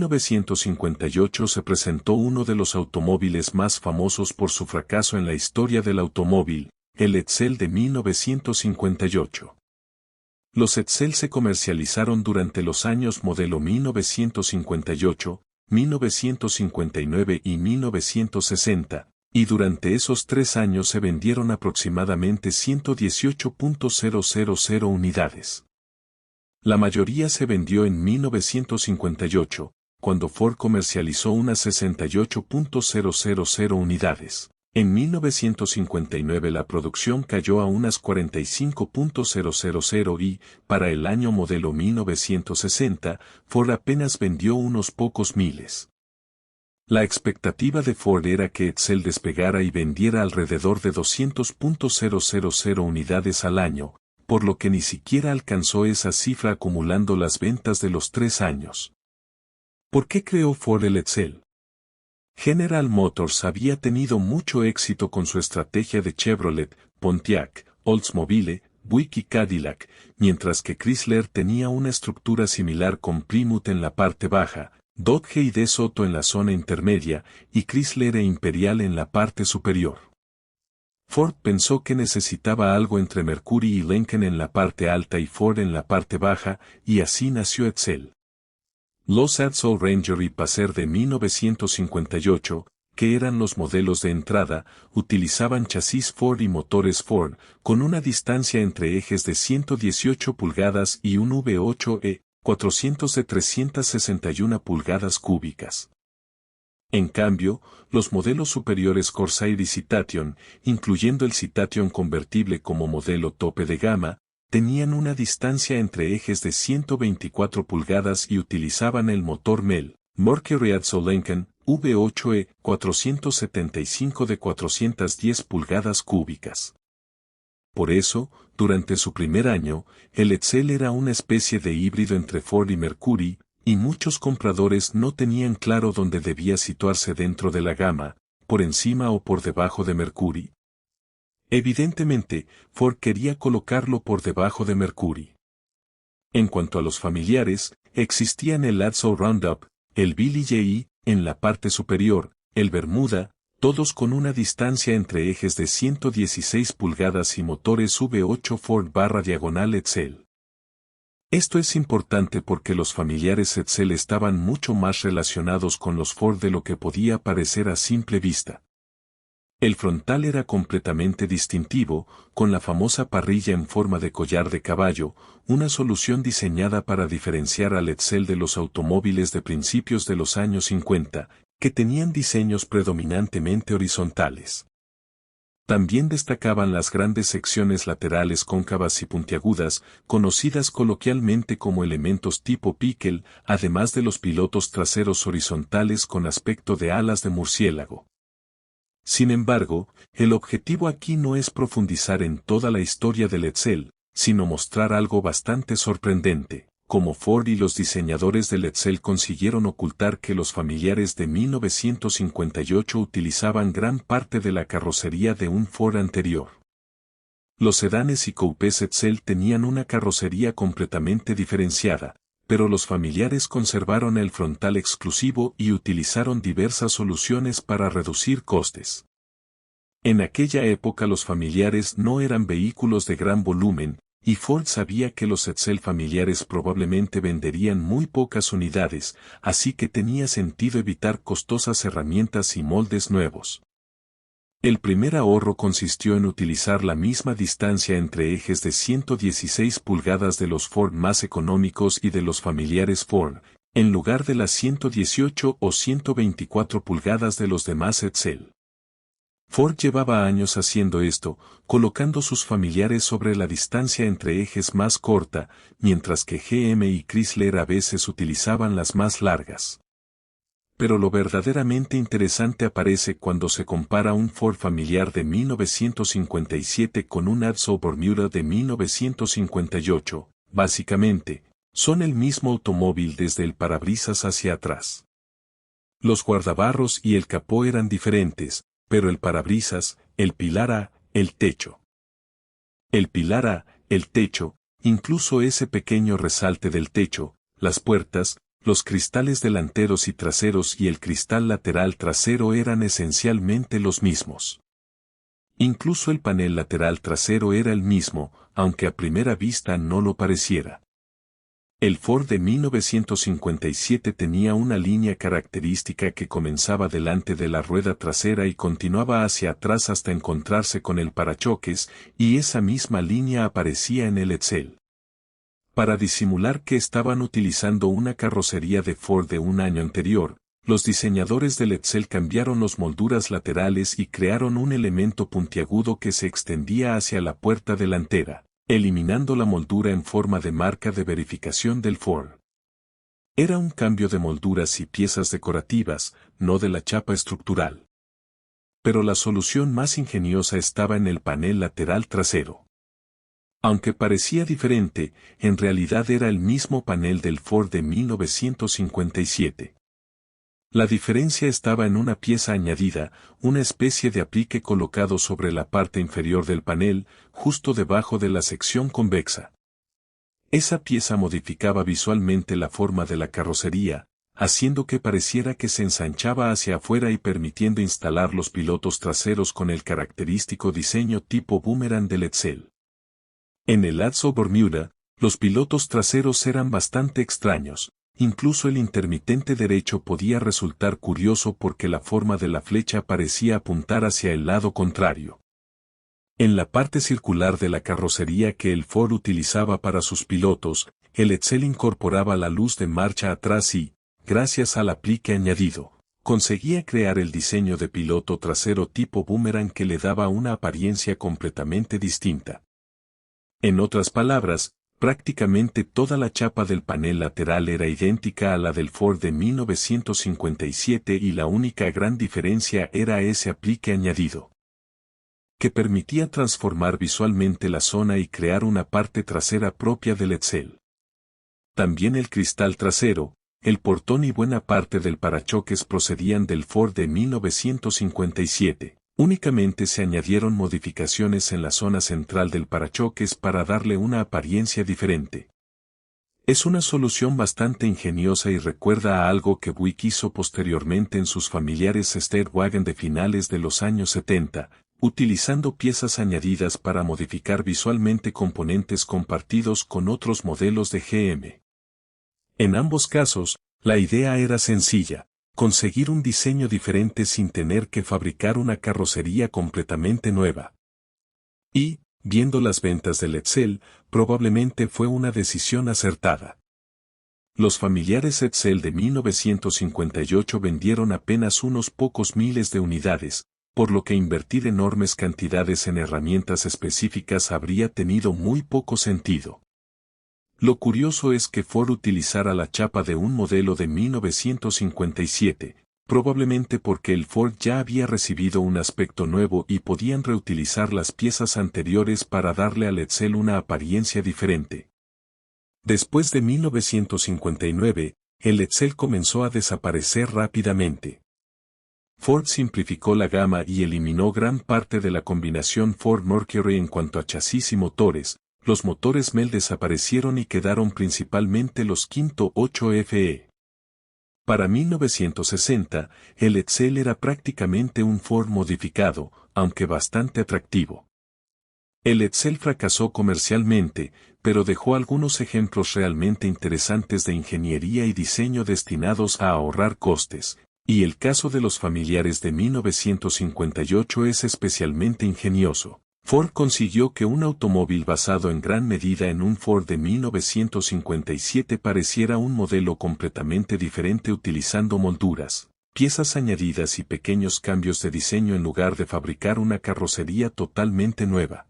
1958 se presentó uno de los automóviles más famosos por su fracaso en la historia del automóvil, el Edsel de 1958. Los Edsel se comercializaron durante los años modelo 1958, 1959 y 1960, y durante esos 3 años se vendieron aproximadamente 118.000 unidades. La mayoría se vendió en 1958, cuando Ford comercializó unas 68.000 unidades. En 1959 la producción cayó a unas 45.000 y, para el año modelo 1960, Ford apenas vendió unos pocos miles. La expectativa de Ford era que Edsel despegara y vendiera alrededor de 200.000 unidades al año, por lo que ni siquiera alcanzó esa cifra acumulando las ventas de los 3 años. ¿Por qué creó Ford el Edsel? General Motors había tenido mucho éxito con su estrategia de Chevrolet, Pontiac, Oldsmobile, Buick y Cadillac, mientras que Chrysler tenía una estructura similar con Plymouth en la parte baja, Dodge y DeSoto en la zona intermedia, y Chrysler e Imperial en la parte superior. Ford pensó que necesitaba algo entre Mercury y Lincoln en la parte alta y Ford en la parte baja, y así nació Edsel. Los Edsel Ranger y Pacer de 1958, que eran los modelos de entrada, utilizaban chasis Ford y motores Ford, con una distancia entre ejes de 118 pulgadas y un V8e, 400 de 361 pulgadas cúbicas. En cambio, los modelos superiores Corsair y Citation, incluyendo el Citation convertible como modelo tope de gama, tenían una distancia entre ejes de 124 pulgadas y utilizaban el motor Mercury Edsel Lincoln, V8e, 475 de 410 pulgadas cúbicas. Por eso, durante su primer año, el Edsel era una especie de híbrido entre Ford y Mercury, y muchos compradores no tenían claro dónde debía situarse dentro de la gama, por encima o por debajo de Mercury. Evidentemente, Ford quería colocarlo por debajo de Mercury. En cuanto a los familiares, existían el Edsel Roundup, el Billy J. en la parte superior, el Bermuda, todos con una distancia entre ejes de 116 pulgadas y motores V8 Ford/diagonal Edsel. Esto es importante porque los familiares Edsel estaban mucho más relacionados con los Ford de lo que podía parecer a simple vista. El frontal era completamente distintivo, con la famosa parrilla en forma de collar de caballo, una solución diseñada para diferenciar al Edsel de los automóviles de principios de los años 50, que tenían diseños predominantemente horizontales. También destacaban las grandes secciones laterales cóncavas y puntiagudas, conocidas coloquialmente como elementos tipo pickle, además de los pilotos traseros horizontales con aspecto de alas de murciélago. Sin embargo, el objetivo aquí no es profundizar en toda la historia del Edsel, sino mostrar algo bastante sorprendente, como Ford y los diseñadores del Edsel consiguieron ocultar que los familiares de 1958 utilizaban gran parte de la carrocería de un Ford anterior. Los sedanes y coupés Edsel tenían una carrocería completamente diferenciada, pero los familiares conservaron el frontal exclusivo y utilizaron diversas soluciones para reducir costes. En aquella época los familiares no eran vehículos de gran volumen, y Ford sabía que los Edsel familiares probablemente venderían muy pocas unidades, así que tenía sentido evitar costosas herramientas y moldes nuevos. El primer ahorro consistió en utilizar la misma distancia entre ejes de 116 pulgadas de los Ford más económicos y de los familiares Ford, en lugar de las 118 o 124 pulgadas de los demás Edsel. Ford llevaba años haciendo esto, colocando sus familiares sobre la distancia entre ejes más corta, mientras que GM y Chrysler a veces utilizaban las más largas. Pero lo verdaderamente interesante aparece cuando se compara un Ford familiar de 1957 con un Edsel Bermuda de 1958, básicamente, son el mismo automóvil desde el parabrisas hacia atrás. Los guardabarros y el capó eran diferentes, pero el parabrisas, el pilar A, el techo. El pilar A, el techo, incluso ese pequeño resalte del techo, las puertas, los cristales delanteros y traseros y el cristal lateral trasero eran esencialmente los mismos. Incluso el panel lateral trasero era el mismo, aunque a primera vista no lo pareciera. El Ford de 1957 tenía una línea característica que comenzaba delante de la rueda trasera y continuaba hacia atrás hasta encontrarse con el parachoques, y esa misma línea aparecía en el Edsel. Para disimular que estaban utilizando una carrocería de Ford de un año anterior, los diseñadores del Edsel cambiaron las molduras laterales y crearon un elemento puntiagudo que se extendía hacia la puerta delantera, eliminando la moldura en forma de marca de verificación del Ford. Era un cambio de molduras y piezas decorativas, no de la chapa estructural. Pero la solución más ingeniosa estaba en el panel lateral trasero. Aunque parecía diferente, en realidad era el mismo panel del Ford de 1957. La diferencia estaba en una pieza añadida, una especie de aplique colocado sobre la parte inferior del panel, justo debajo de la sección convexa. Esa pieza modificaba visualmente la forma de la carrocería, haciendo que pareciera que se ensanchaba hacia afuera y permitiendo instalar los pilotos traseros con el característico diseño tipo boomerang del Edsel. En el Adso Bermuda, los pilotos traseros eran bastante extraños. Incluso el intermitente derecho podía resultar curioso porque la forma de la flecha parecía apuntar hacia el lado contrario. En la parte circular de la carrocería que el Ford utilizaba para sus pilotos, el Edsel incorporaba la luz de marcha atrás y, gracias al aplique añadido, conseguía crear el diseño de piloto trasero tipo boomerang que le daba una apariencia completamente distinta. En otras palabras, prácticamente toda la chapa del panel lateral era idéntica a la del Ford de 1957 y la única gran diferencia era ese aplique añadido, que permitía transformar visualmente la zona y crear una parte trasera propia del Edsel. También el cristal trasero, el portón y buena parte del parachoques procedían del Ford de 1957. Únicamente se añadieron modificaciones en la zona central del parachoques para darle una apariencia diferente. Es una solución bastante ingeniosa y recuerda a algo que Buick hizo posteriormente en sus familiares Steyr-Wagen de finales de los años 70, utilizando piezas añadidas para modificar visualmente componentes compartidos con otros modelos de GM. En ambos casos, la idea era sencilla. Conseguir un diseño diferente sin tener que fabricar una carrocería completamente nueva. Y, viendo las ventas del Edsel, probablemente fue una decisión acertada. Los familiares Edsel de 1958 vendieron apenas unos pocos miles de unidades, por lo que invertir enormes cantidades en herramientas específicas habría tenido muy poco sentido. Lo curioso es que Ford utilizara la chapa de un modelo de 1957, probablemente porque el Ford ya había recibido un aspecto nuevo y podían reutilizar las piezas anteriores para darle al Edsel una apariencia diferente. Después de 1959, el Edsel comenzó a desaparecer rápidamente. Ford simplificó la gama y eliminó gran parte de la combinación Ford-Mercury en cuanto a chasis y motores. Los motores MEL desaparecieron y quedaron principalmente los 508FE. Para 1960, el Edsel era prácticamente un Ford modificado, aunque bastante atractivo. El Edsel fracasó comercialmente, pero dejó algunos ejemplos realmente interesantes de ingeniería y diseño destinados a ahorrar costes, y el caso de los familiares de 1958 es especialmente ingenioso. Ford consiguió que un automóvil basado en gran medida en un Ford de 1957 pareciera un modelo completamente diferente utilizando molduras, piezas añadidas y pequeños cambios de diseño en lugar de fabricar una carrocería totalmente nueva.